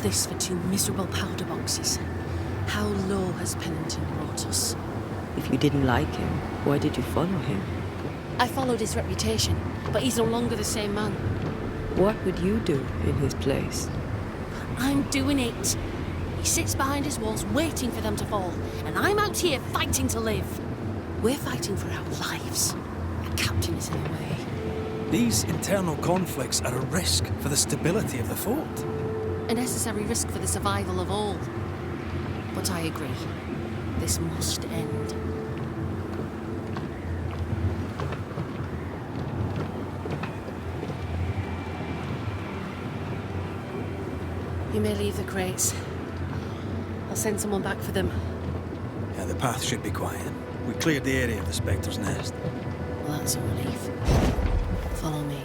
this for 2 miserable powder boxes? How low has Pennington brought us? If you didn't like him, why did you follow him? I followed his reputation, but he's no longer the same man. What would you do in his place? I'm doing it. He sits behind his walls waiting for them to fall, and I'm out here fighting to live. We're fighting for our lives. A captain is in the way. These internal conflicts are a risk for the stability of the fort. A necessary risk for the survival of all. But I agree. This must end. You may leave the crates. I'll send someone back for them. Yeah, the path should be quiet. We cleared the area of the Spectre's nest. Well, that's a relief. Follow me.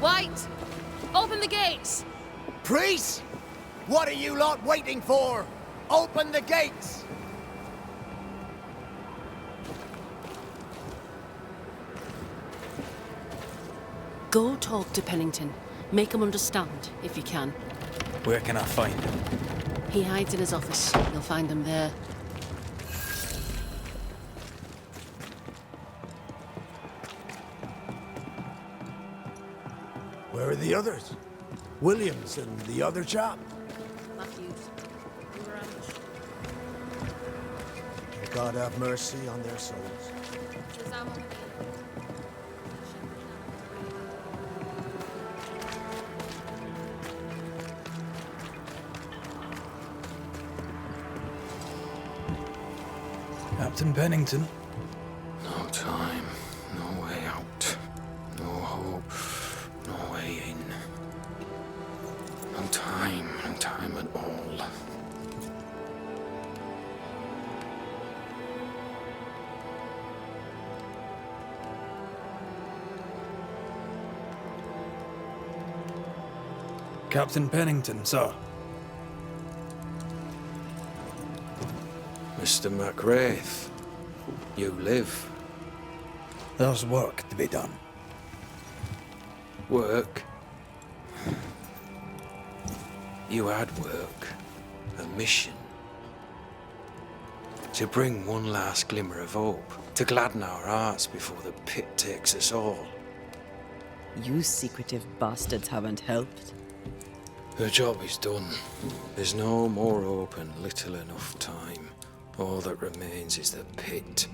White! Open the gates! Priests! What are you lot waiting for? Open the gates! Go talk to Pennington. Make him understand, if you can. Where can I find him? He hides in his office. You'll find him there. Where are the others? Williams and the other chap? Matthews. We were ambushed. May God have mercy on their souls. Captain Pennington? No time, no way out, no hope, no way in. No time at all. Captain Pennington, sir. Mr. McWraith, you live. There's work to be done. Work? You had work, a mission. To bring one last glimmer of hope, to gladden our hearts before the pit takes us all. You secretive bastards haven't helped. The job is done. There's no more hope and little enough time. All that remains is the pit.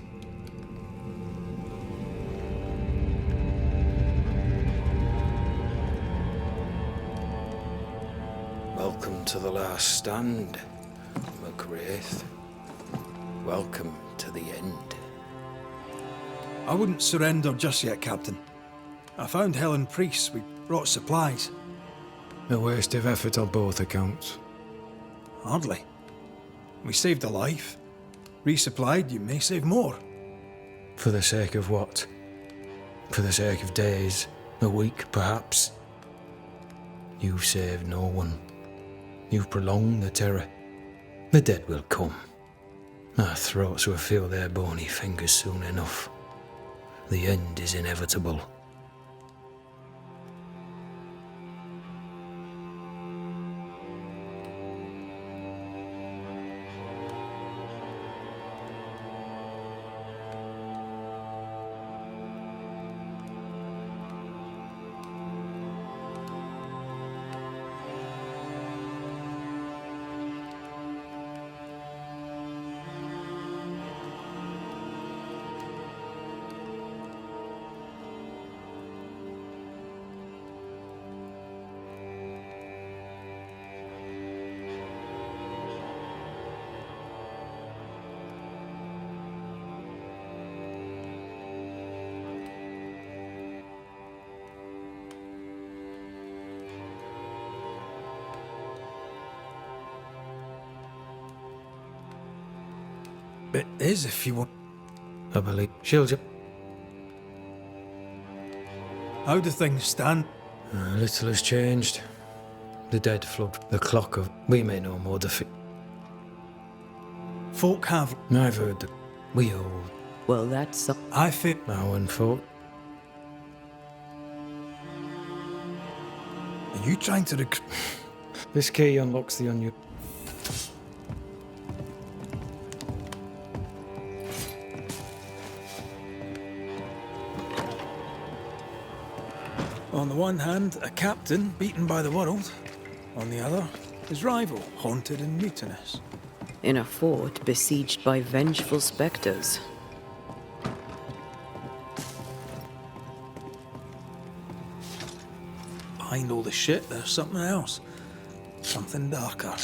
Welcome to the last stand, McWraith. Welcome to the end. I wouldn't surrender just yet, Captain. I found Helen Priest. We brought supplies. A waste of effort on both accounts. Hardly. We saved a life. Resupplied, you may save more. For the sake of what? For the sake of days, a week perhaps? You've saved no one. You've prolonged the terror. The dead will come. Our throats will feel their bony fingers soon enough. The end is inevitable. it is if you want. I believe she'll just. How do things stand? Little has changed. The dead flood, the clock of. We may know more defeat. Folk have. I've heard that we all. Well, that's I fear. Now and folk. Are you trying to This key unlocks the onion. On the one hand, a captain beaten by the world. On the other, his rival, haunted and mutinous. in a fort besieged by vengeful specters. Behind all the shit, there's something else. Something darker.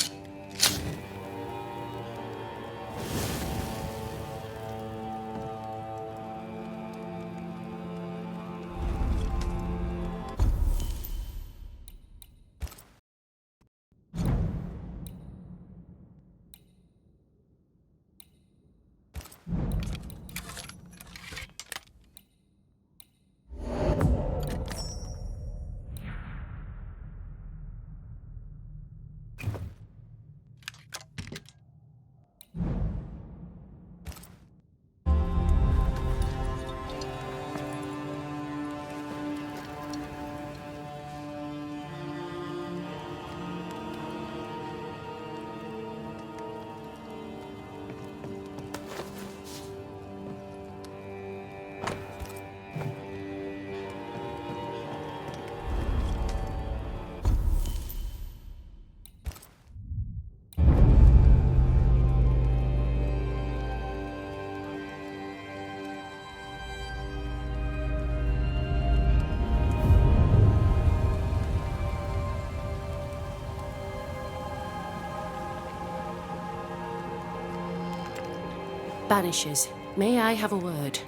Banishers, may I have a word?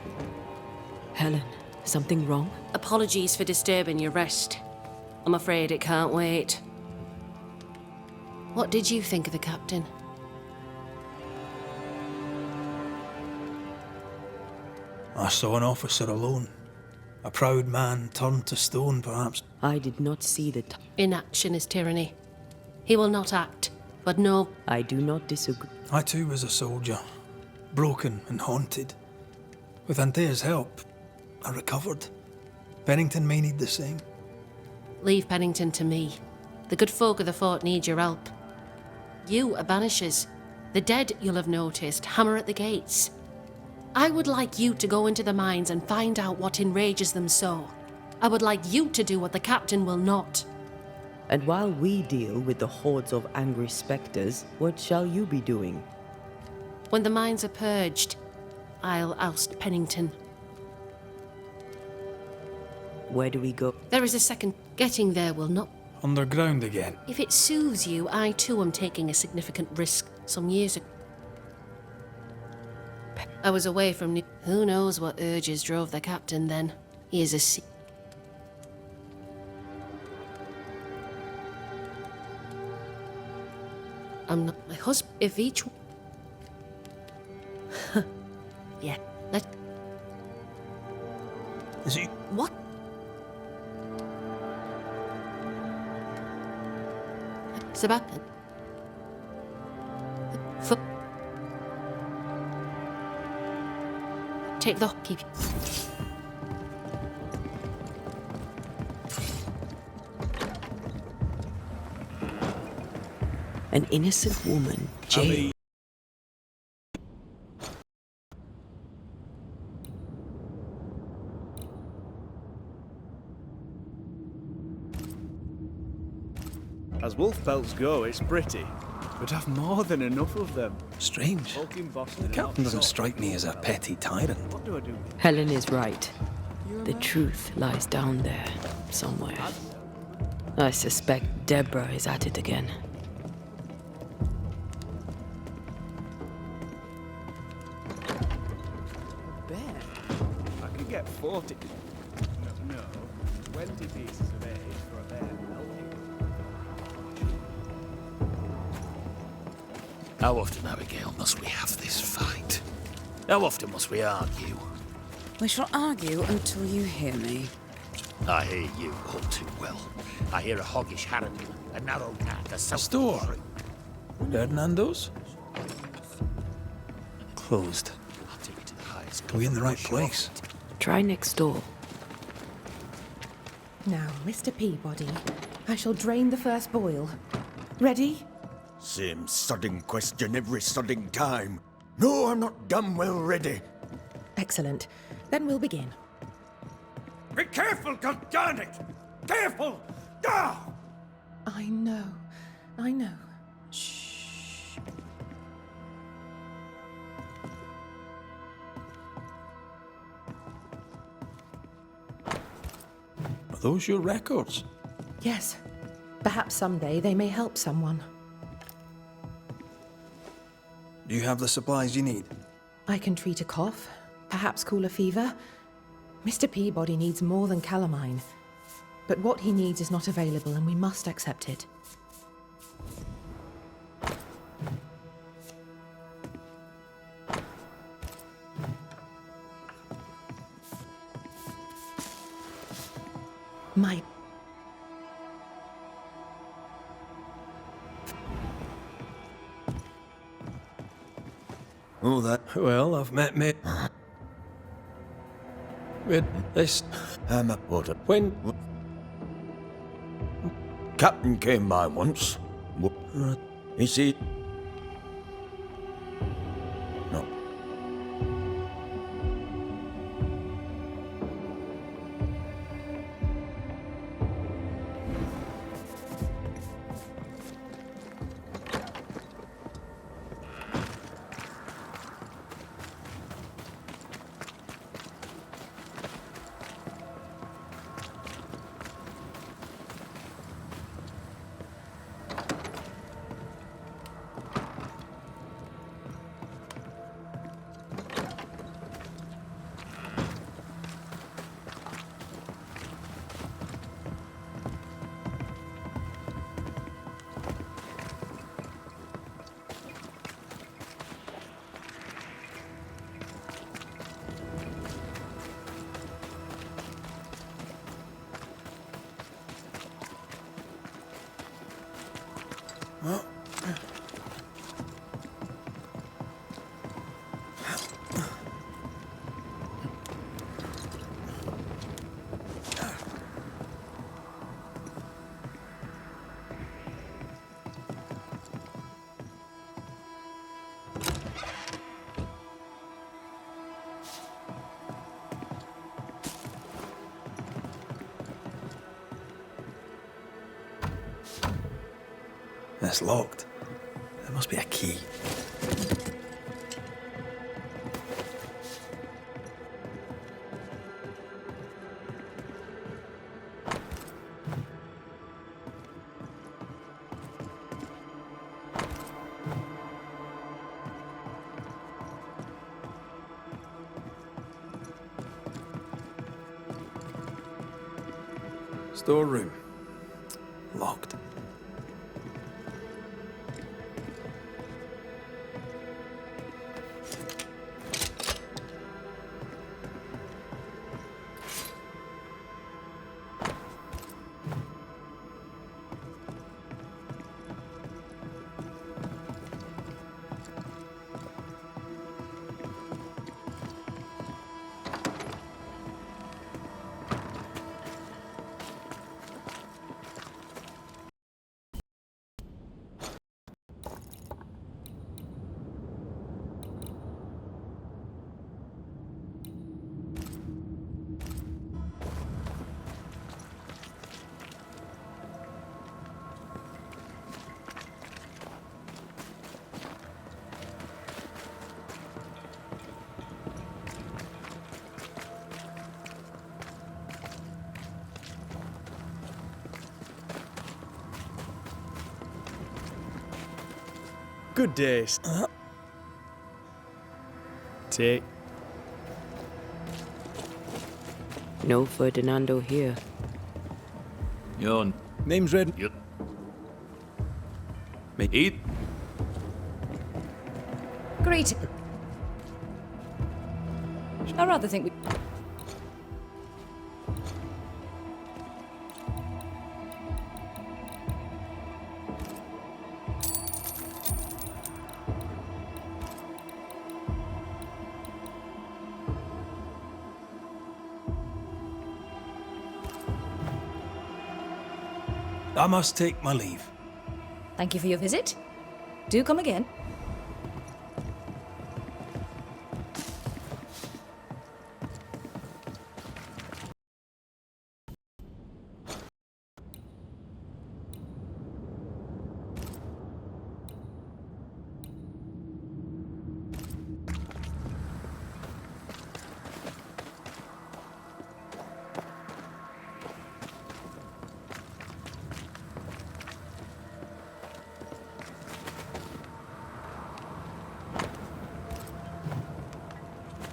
Helen, something wrong? Apologies for disturbing your rest. I'm afraid it can't wait. What did you think of the captain? I saw an officer alone. A proud man turned to stone, perhaps. I did not see the Inaction is tyranny. He will not act, but no. I do not disagree. I too was a soldier, broken and haunted. With Antea's help, I recovered. Pennington may need the same. Leave Pennington to me. The good folk of the fort need your help. You are Banishers. The dead, you'll have noticed, hammer at the gates. I would like you to go into the mines and find out what enrages them so. I would like you to do what the captain will not. And while we deal with the hordes of angry specters, what shall you be doing? When the mines are purged, I'll oust Pennington. Where do we go? There is a second. Getting there will not. Underground again. If it soothes you, I too am taking a significant risk some years ago. I was away from New. Who knows what urges drove the captain then? He is a I'm not my husband. If each. Yeah, let. Is he? What? Sebastian. Take the keep. An innocent woman, Jane. As wolf pelts go, it's pretty. We'd have more than enough of them. Strange. The captain doesn't strike me as a petty tyrant. What do I do? Helen is right. The truth lies down there, somewhere. I suspect Deborah is at it again. Bear? I could get 40. No, 20 pieces of age for a bear melting. How often, Abigail, must we have this fight? How often must we argue? We shall argue until you hear me. I hear you all too well. I hear a hoggish harridan, a narrow path, a Store. self-shrew. Fernando's? Closed. I'll take you to the highest Are we in the right cliff place? Try next door. Now, Mr. Peabody, I shall drain the first boil. Ready? Same sodding question every sodding time. No, I'm not damn well ready. Excellent. Then we'll begin. Be careful, goddarn! Careful! Ah! I know. I know. Shh. Are those your records? Yes. Perhaps someday they may help someone. Do you have the supplies you need? I can treat a cough, perhaps cool a fever. Mr. Peabody needs more than calamine. But what he needs is not available, and we must accept it. My... Oh, that... Well, I've met me. Wait, this... I'm a porter. When... Captain came by once. Is he... No. It's locked. There must be a key. Storeroom. Locked. Good days. Take. No Ferdinando here. Your Name's Red. Yep. Me eat. Great. I rather think we... I must take my leave. Thank you for your visit. Do come again.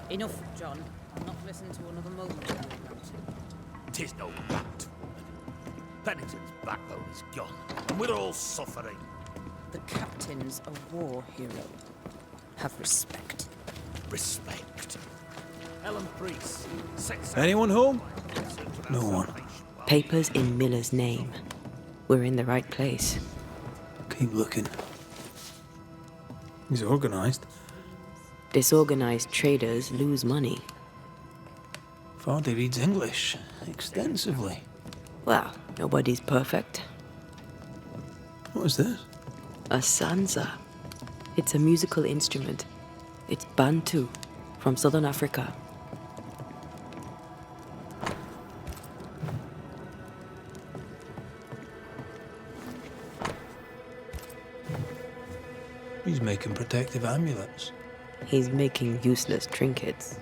Enough, John. I'll not listen to another moment of your rant. 'Tis no rant, woman. Pennington's backbone is gone, and we're all suffering. The captain's a war hero. Have respect. Respect. Helen Priest, Anyone home? No one. Papers in Miller's name. We're in the right place. Keep looking. He's organized. Disorganized traders lose money. Vardy reads English extensively. Well, nobody's perfect. What is this? A sansa. It's a musical instrument. It's Bantu, from southern Africa. He's making protective amulets. He's making useless trinkets.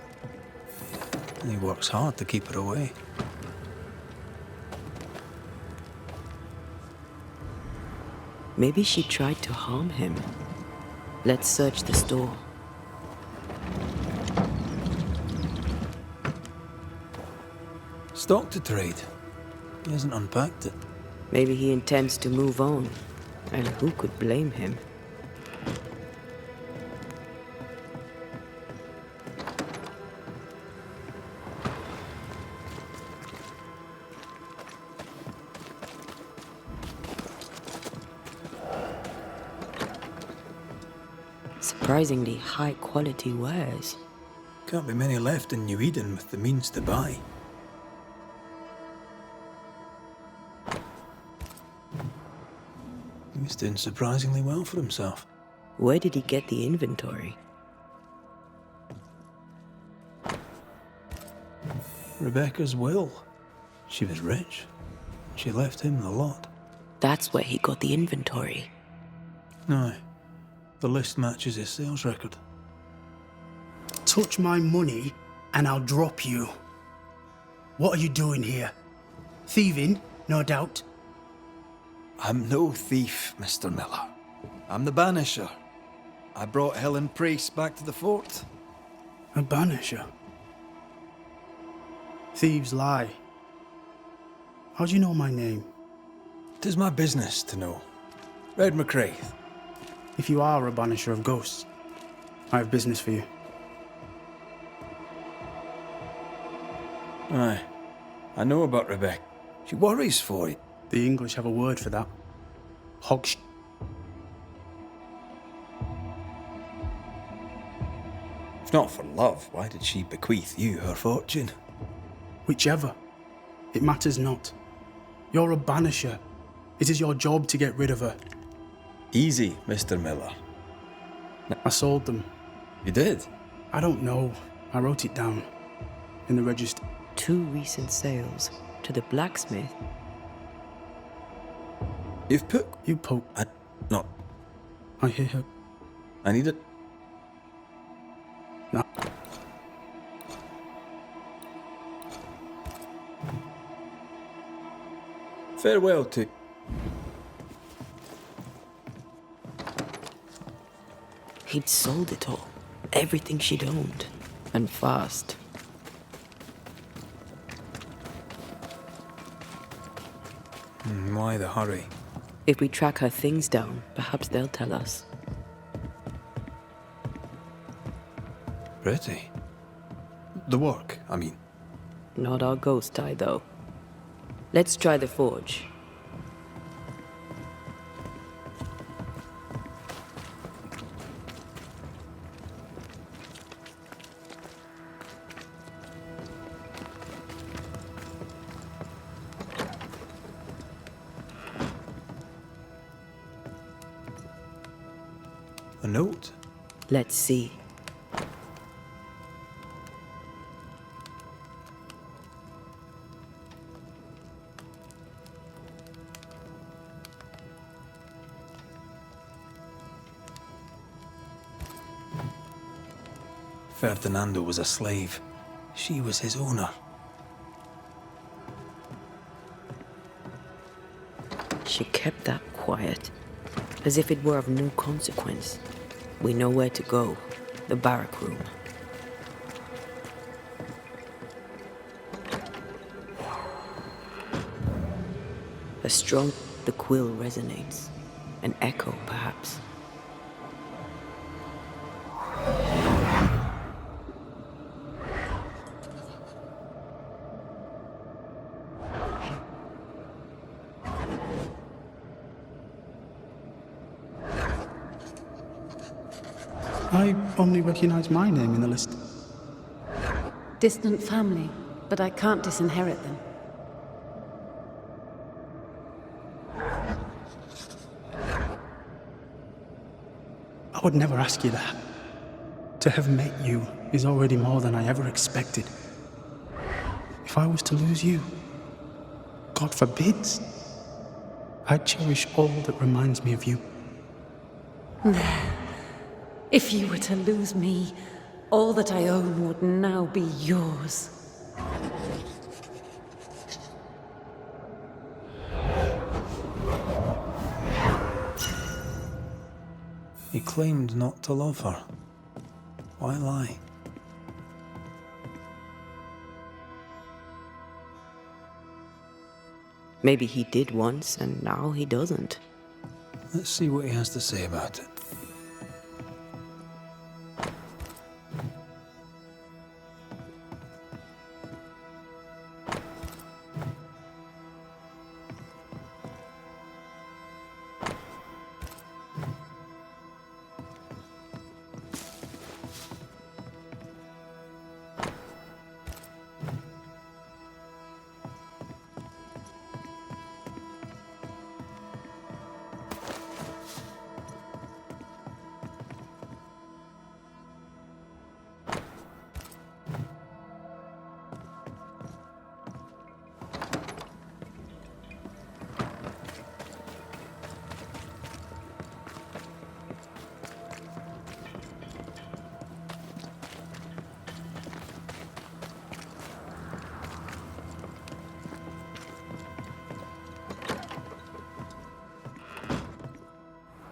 And he works hard to keep her away. Maybe she tried to harm him. Let's search the store. Stock to trade. He hasn't unpacked it. Maybe he intends to move on. And who could blame him? Surprisingly high-quality wares. Can't be many left in New Eden with the means to buy. He was doing surprisingly well for himself. Where did he get the inventory? Rebecca's will. She was rich. She left him the lot. That's where he got the inventory. Aye. The list matches his sales record. Touch my money and I'll drop you. What are you doing here? Thieving, no doubt. I'm no thief, Mr. Miller. I'm the Banisher. I brought Helen Priest back to the fort. A Banisher? Thieves lie. How do you know my name? 'Tis my business to know. Red McCraith. If you are a Banisher of ghosts, I have business for you. Aye. I know about Rebecca. She worries for you. The English have a word for that. Hogsh. If not for love, why did she bequeath you her fortune? Whichever. It matters not. You're a Banisher. It is your job to get rid of her. Easy, Mr. Miller. I sold them. You did? I don't know. I wrote it down. In the register. 2 recent sales to the blacksmith. You've put... You poke. No. I hear her. I need it. No. Farewell to... He'd sold it all. Everything she'd owned. And fast. Why the hurry? If we track her things down, perhaps they'll tell us. Pretty. The work, I mean. Not our ghost eye, though. Let's try the forge. A note? Let's see. Ferdinando was a slave. She was his owner. She kept that quiet, as if it were of no consequence. We know where to go. The barrack room. A strong... The quill resonates. An echo, perhaps. I only recognize my name in the list. Distant family, but I can't disinherit them. I would never ask you that. To have met you is already more than I ever expected. If I was to lose you, God forbids, I'd cherish all that reminds me of you. If you were to lose me, all that I own would now be yours. He claimed not to love her. Why lie? Maybe he did once, and now he doesn't. Let's see what he has to say about it.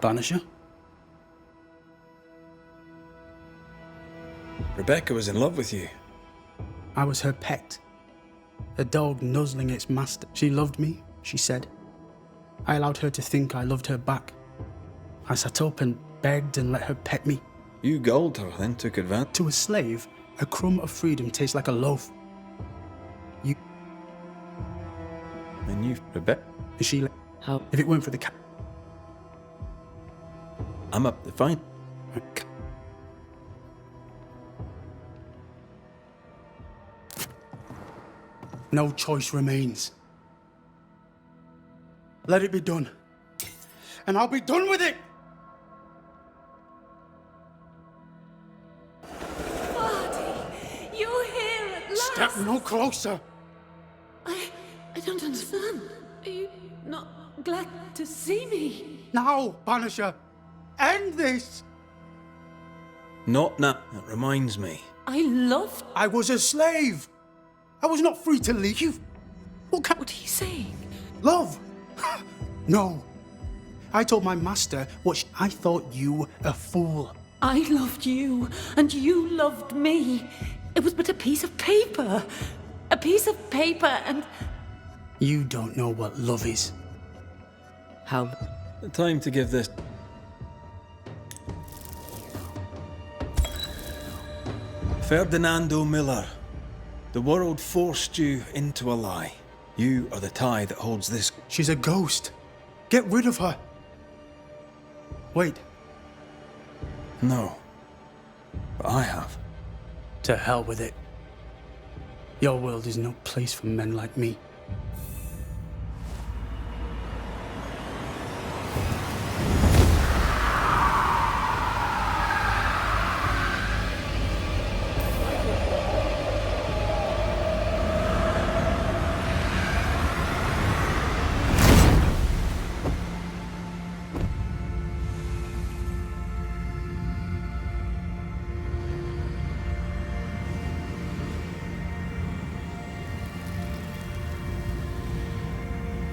Banisher? Rebecca was in love with you. I was her pet. A dog nuzzling its master. She loved me, she said. I allowed her to think I loved her back. I sat up and begged and let her pet me. You gulled her, then took advantage. To a slave, a crumb of freedom tastes like a loaf. You... And you, Rebecca? And she... How? If it weren't for the cat... I'm up to fine. No choice remains. Let it be done. And I'll be done with it! Marty, you're here at last! Step no closer! I don't understand. Are you not glad to see me? Now, Banisher! End this! Not now. That reminds me. I was a slave! I was not free to leave. What are you saying? Love? No. I told my master I thought you a fool. I loved you, and you loved me. It was but a piece of paper. A piece of paper, and... You don't know what love is. How? Time to give this... Ferdinando Miller, The world forced you into a lie. You are the tie that holds this. She's a ghost. Get rid of her. Wait. No. But I have. To hell with it. Your world is no place for men like me.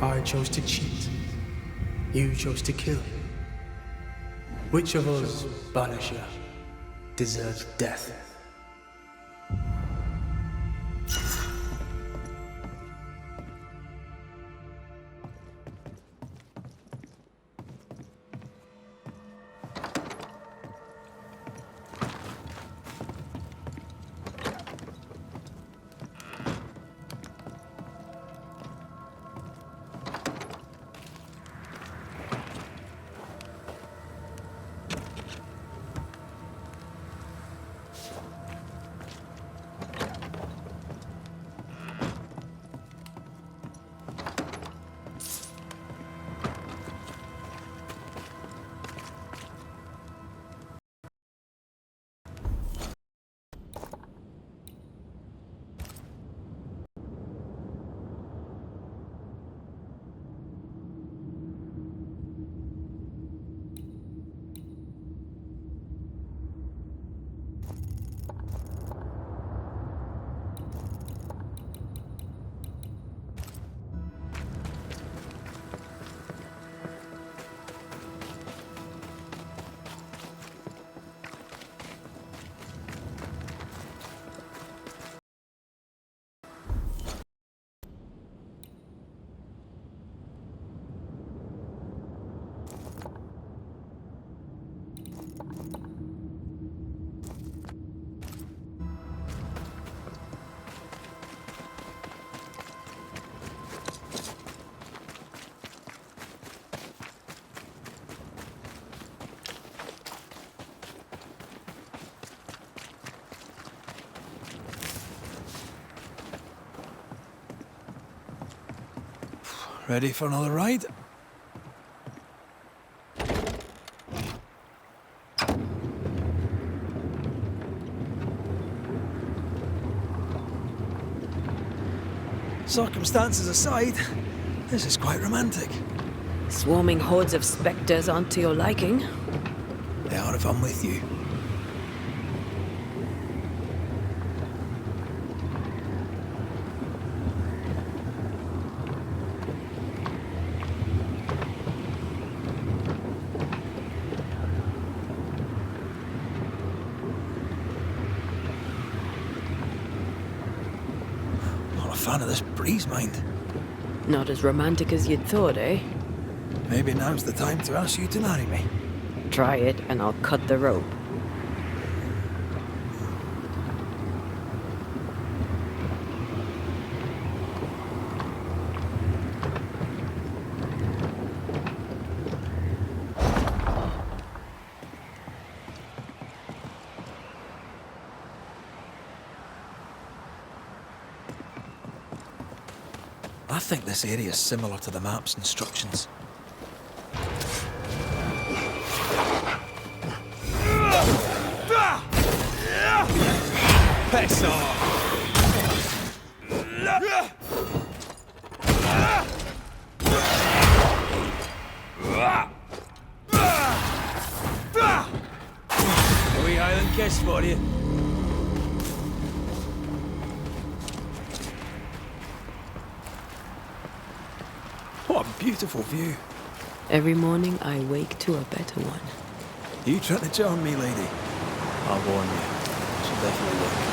I chose to cheat. You chose to kill. Which of us, Banisher, deserves death? Ready for another ride? Circumstances aside, this is quite romantic. Swarming hordes of spectres aren't to your liking. They are if I'm with you. Fan of this breeze, mind. Not as romantic as you'd thought, eh? Maybe now's the time to ask you to marry me. Try it and I'll cut the rope. I think this area is similar to the map's instructions. Piss off! A wee Highland kiss for you. What a beautiful view. Every morning I wake to a better one. You trying to charm me, lady? I'll warn you. She'll definitely work.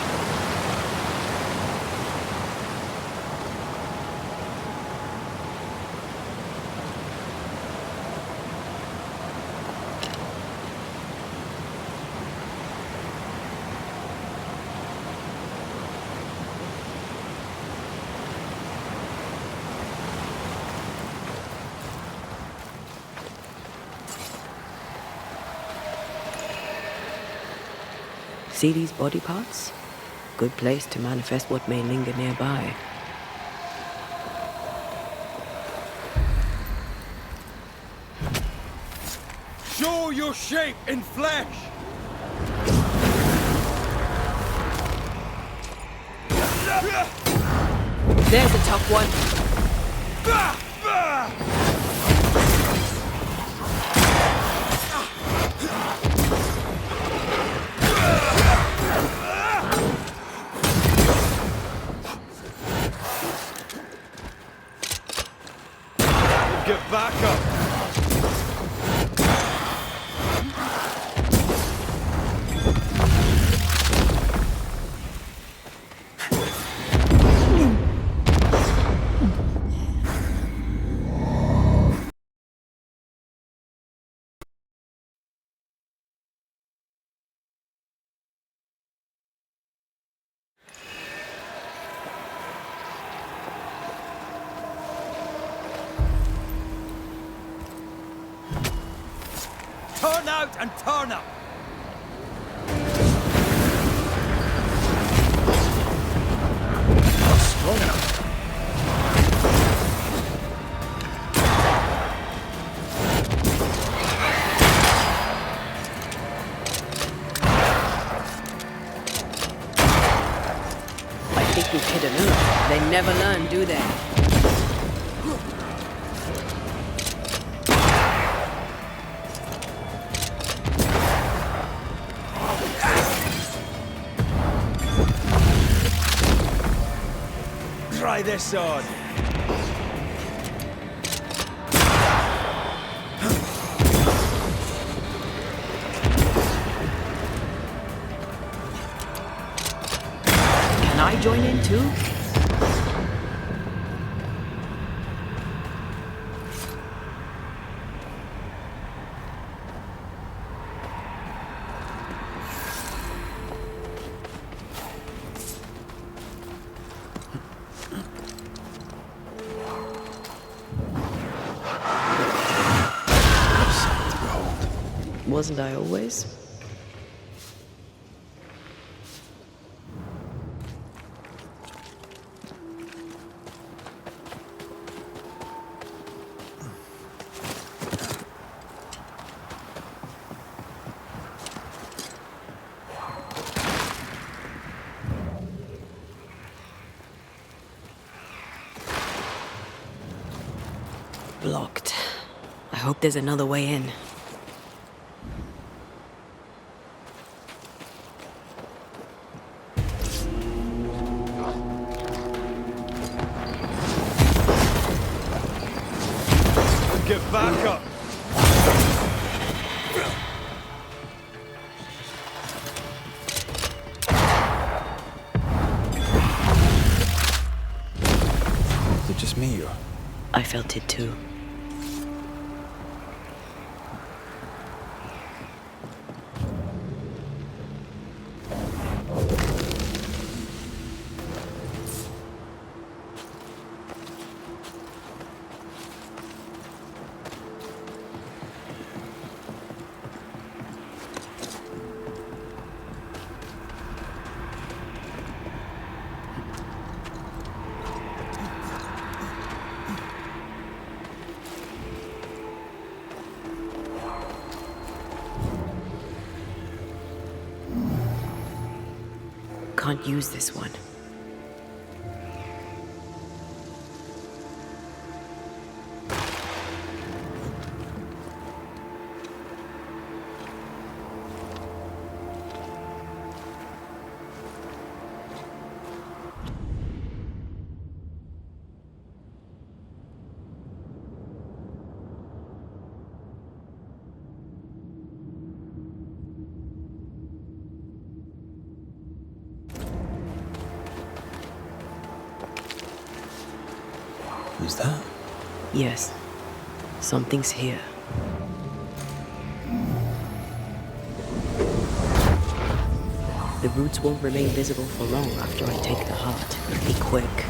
See these body parts? Good place to manifest what may linger nearby. Show your shape in flesh! There's a tough one. Get back up! Turn out and turn up! Not strong enough. I think we've hit a nerve. They never learn, do they? Try this on! Can I join in too? Wasn't I always? Blocked. I hope there's another way in. Get back up! Is it just me or? I felt it too. Can't use this one. Who's that? Yes. Something's here. The roots won't remain visible for long after I take the heart. Be quick.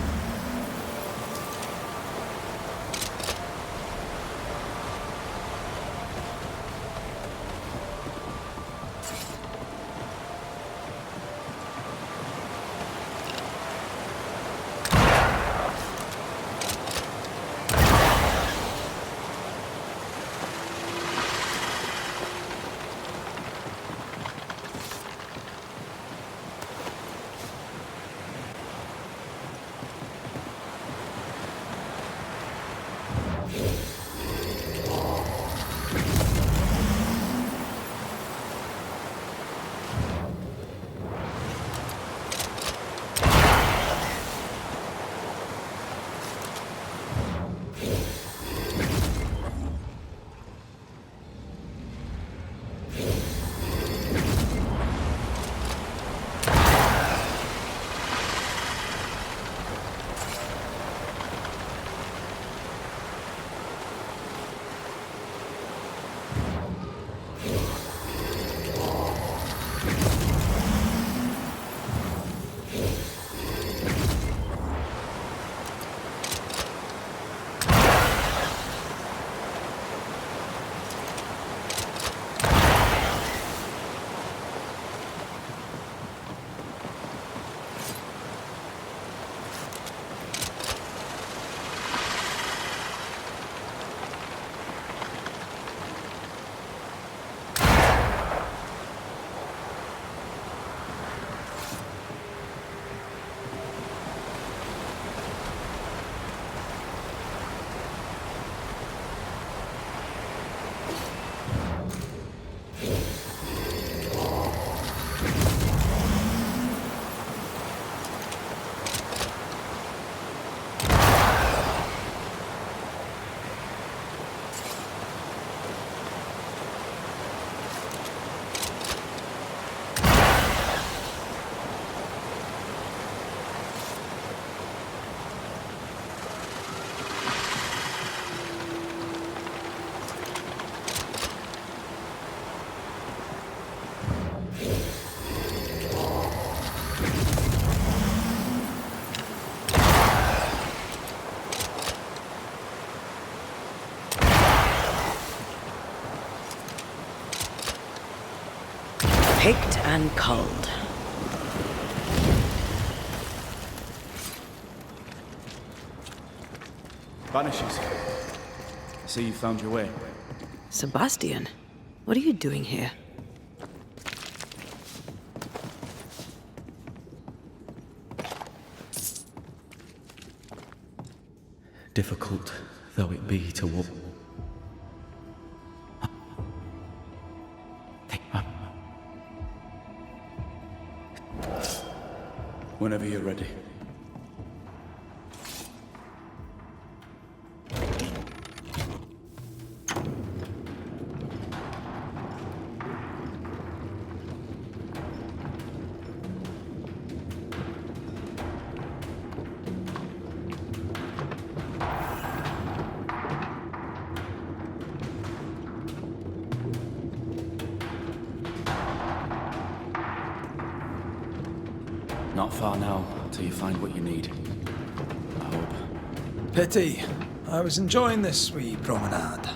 Picked and culled. Banishers. I see you found your way. Sebastian, what are you doing here? Difficult though it be to walk. Whenever you're ready. Not far now, till you find what you need. I hope. Pity. I was enjoying this wee promenade.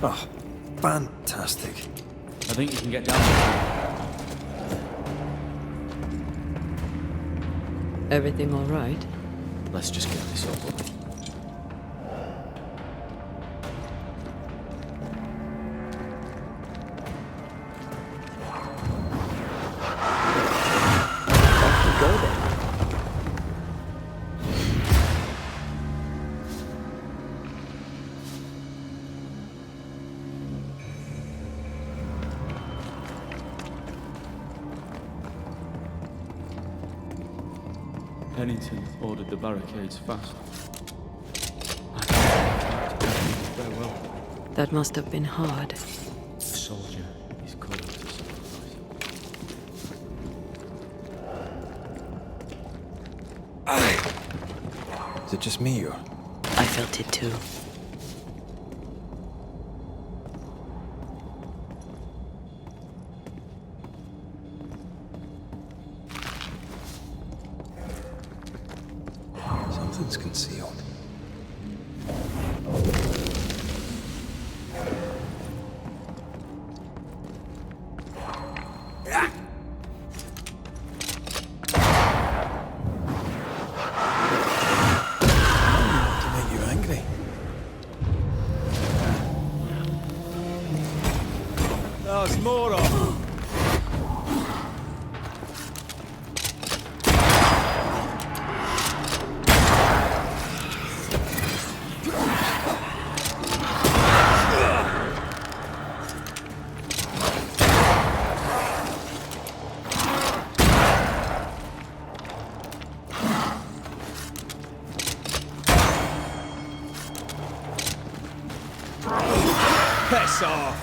Oh, fantastic. I think you can get down there. Everything all right? Let's just get this over with. Pennington ordered the barricades fast. Farewell. That must have been hard. A soldier is called to sacrifice. Is it just me or? I felt it too. Something's concealed. To make you angry. There's more of them. Piss off!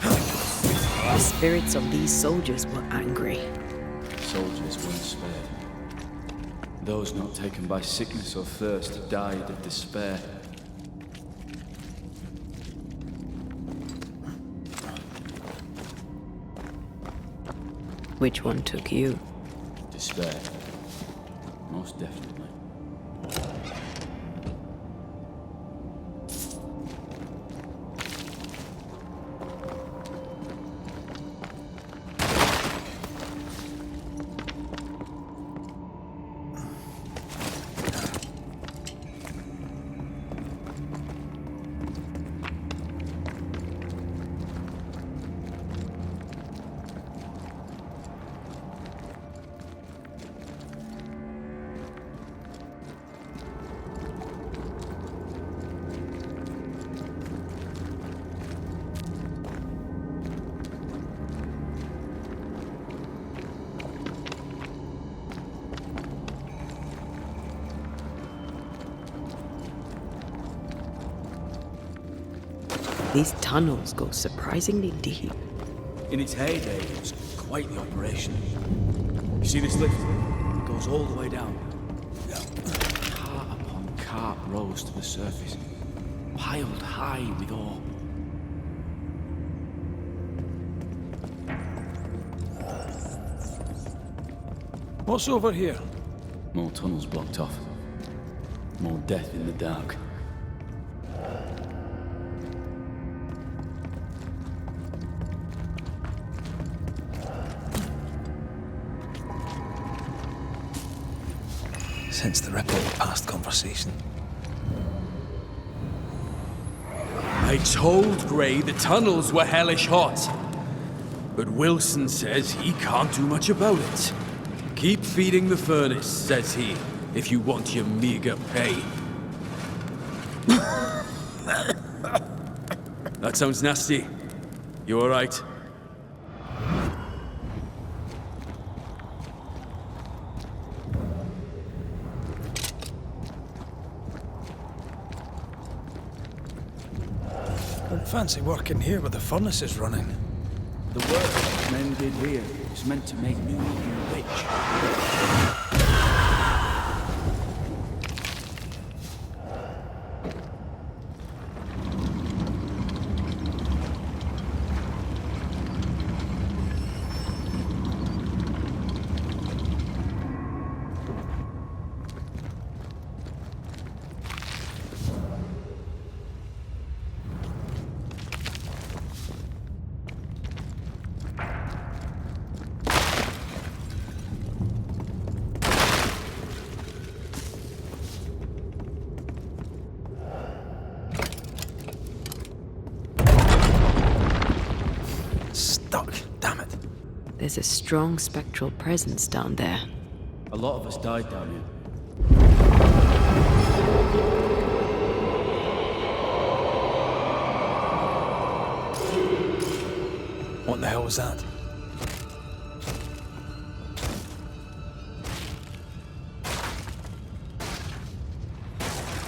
The spirits of these soldiers were angry. Soldiers weren't spared. Those not taken by sickness or thirst died of despair. Which one took you? Despair. Most definitely. These tunnels go surprisingly deep. In its heyday, it was quite the operation. You see this lift? It goes all the way down. Cart upon cart rose to the surface, piled high with ore. What's over here? More tunnels blocked off. More death in the dark. Sense the ripple of past conversation. I told Gray the tunnels were hellish hot. But Wilson says he can't do much about it. Keep feeding the furnace, says he, if you want your meager pay. That sounds nasty. You alright? Don't fancy working here with the furnaces running. The work men did here was meant to make New Eden rich. There's a strong spectral presence down there. A lot of us died down here. What the hell was that?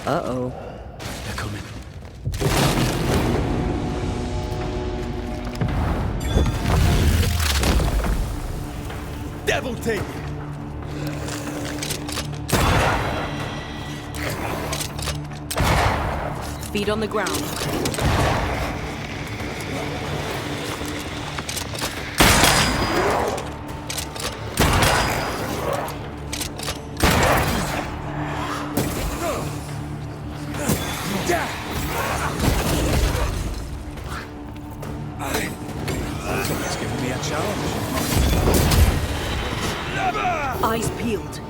Uh-oh. They're coming. Devil take! Feet on the ground. It's giving me a challenge. Eyes peeled.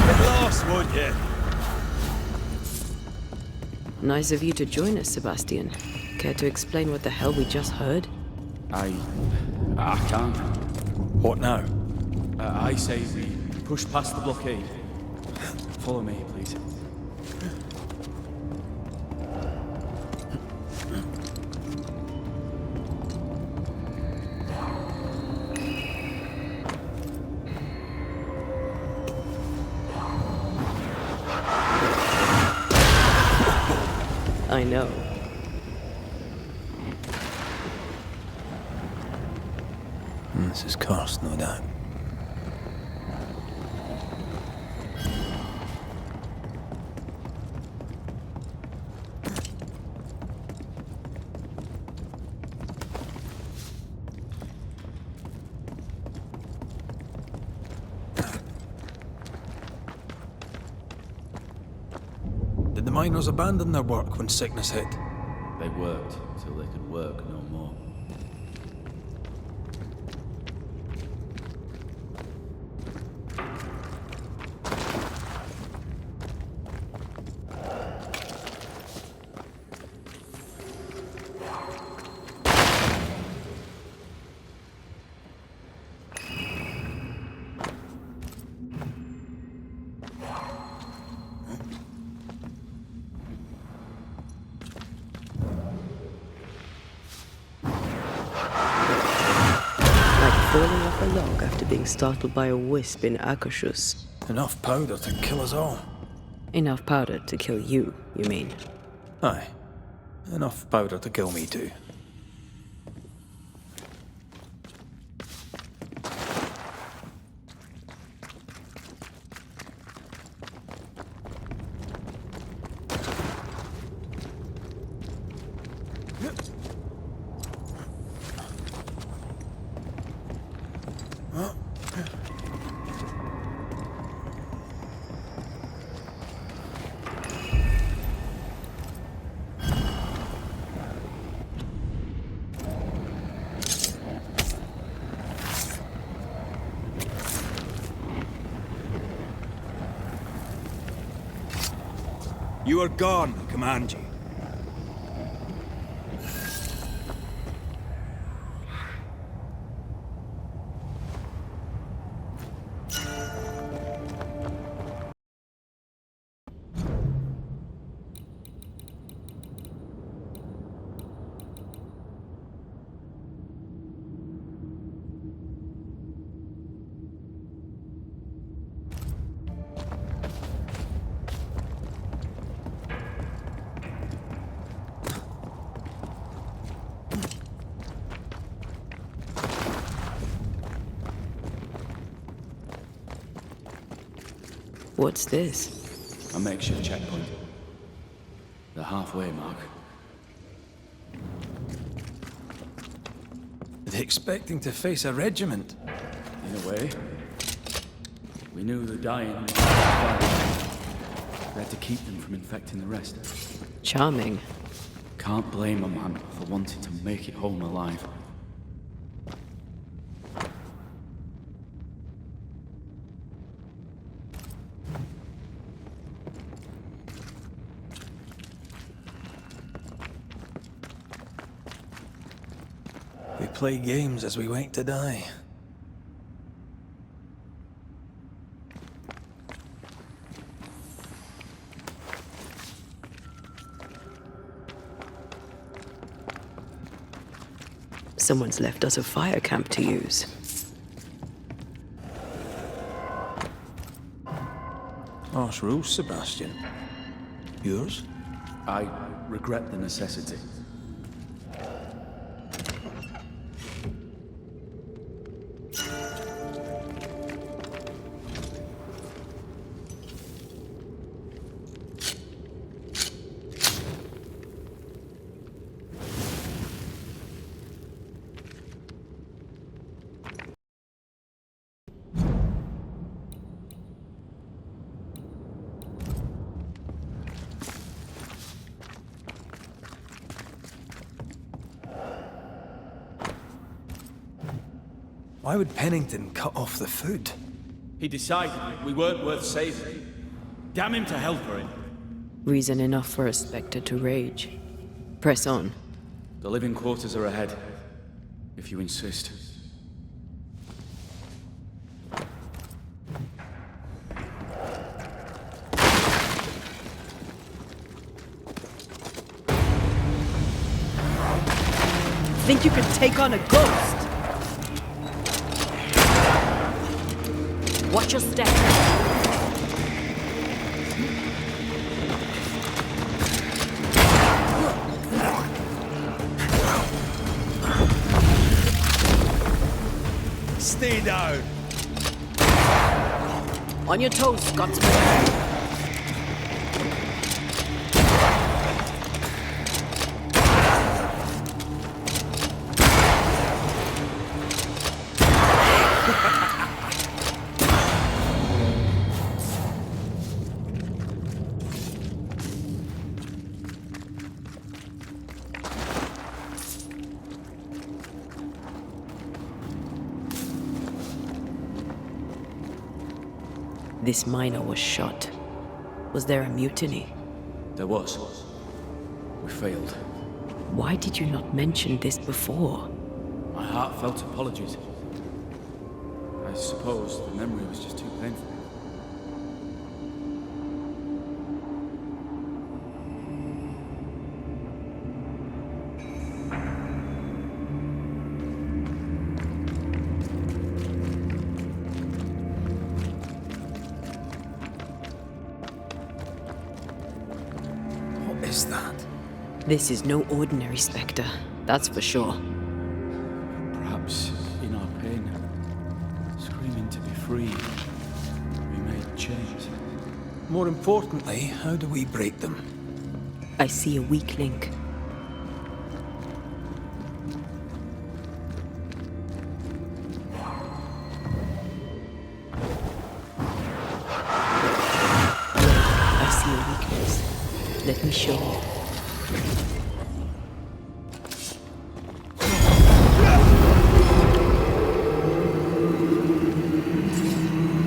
Get lost, would you? Nice of you to join us, Sebastian. Care to explain what the hell we just heard? I can't. What now? I say we push past the blockade. Follow me, please. I know. This is cursed, no doubt. Did the miners abandon their work when sickness hit? They worked till they could work no more. Falling off a log after being startled by a wisp in Akashus. Enough powder to kill us all. Enough powder to kill you, you mean? Aye. Enough powder to kill me too. You are gone, I command you. What's this? A makeshift checkpoint. The halfway mark. Are they expecting to face a regiment? In a way. We knew the dying. We had to keep them from infecting the rest. Charming. Can't blame a man for wanting to make it home alive. We play games as we wait to die. Someone's left us a fire camp to use. Harsh rules, Sebastian. Yours? I regret the necessity. Why would Pennington cut off the food? He decided we weren't worth saving. Damn him to hell for it. Reason enough for a Spectre to rage. Press on. The living quarters are ahead, if you insist. Think you could take on a ghost? Watch your step. Stay down. On your toes, Scotsman. This miner was shot. Was there a mutiny? There was. We failed. Why did you not mention this before? My heartfelt apologies. I suppose the memory was just too painful. This is no ordinary spectre, that's for sure. Perhaps in our pain, screaming to be free, we made chains. More importantly, how do we break them? I see a weak link. I see a weakness. Let me show you.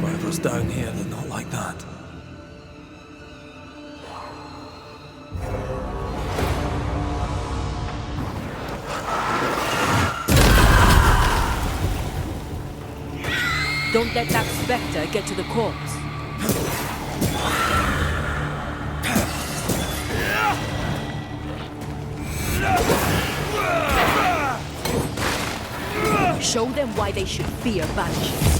Whatever's down here, they're not like that. Don't let that spectre get to the corpse. Show them why they should fear Banishers.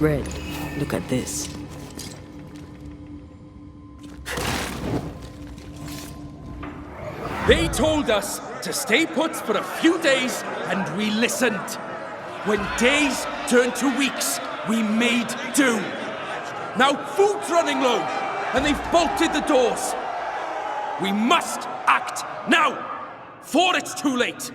Red, look at this. They told us to stay put for a few days, and we listened. When days turned to weeks, we made do. Now food's running low, and they've bolted the doors. We must act now, before it's too late.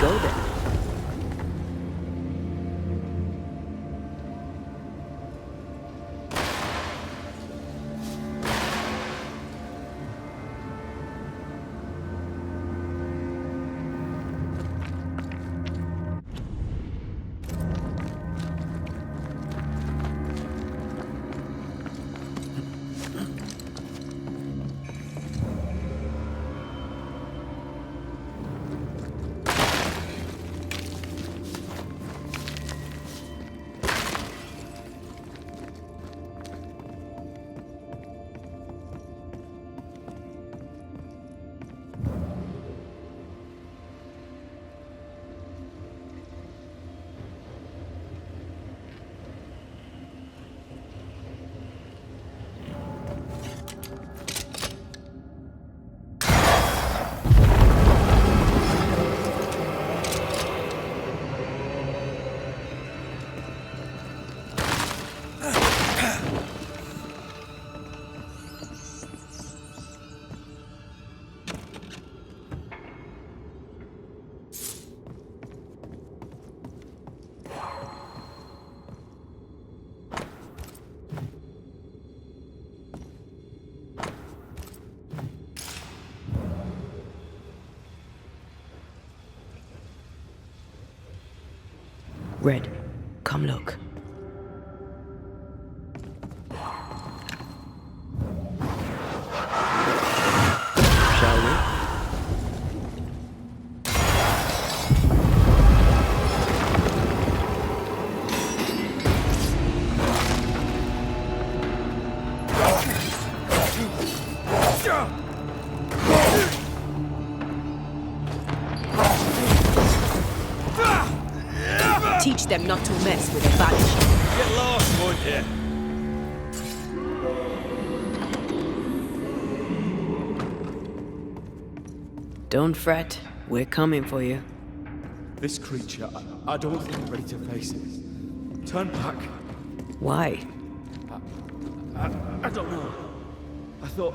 Go then. Red, come look. Shall we? Teach them not to mess with a Banisher. Get lost, would you? Don't fret. We're coming for you. This creature, I don't think I'm ready to face it. Turn back. Why? I don't know. I thought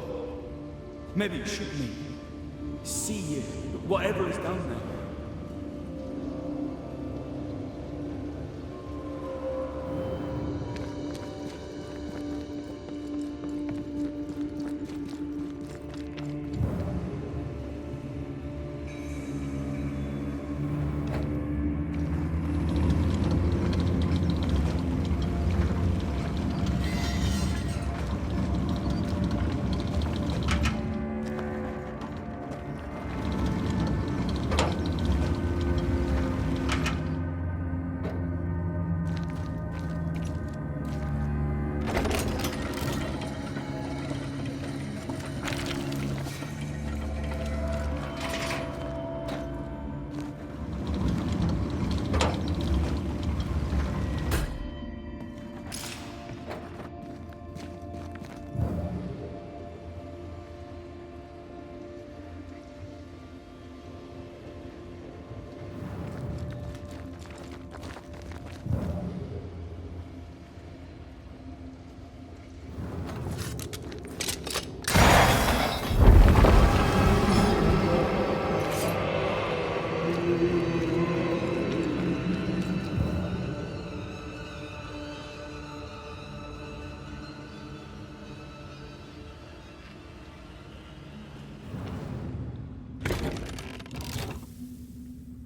maybe it should me. See you, whatever is down there.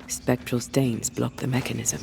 Spectral stains block the mechanism.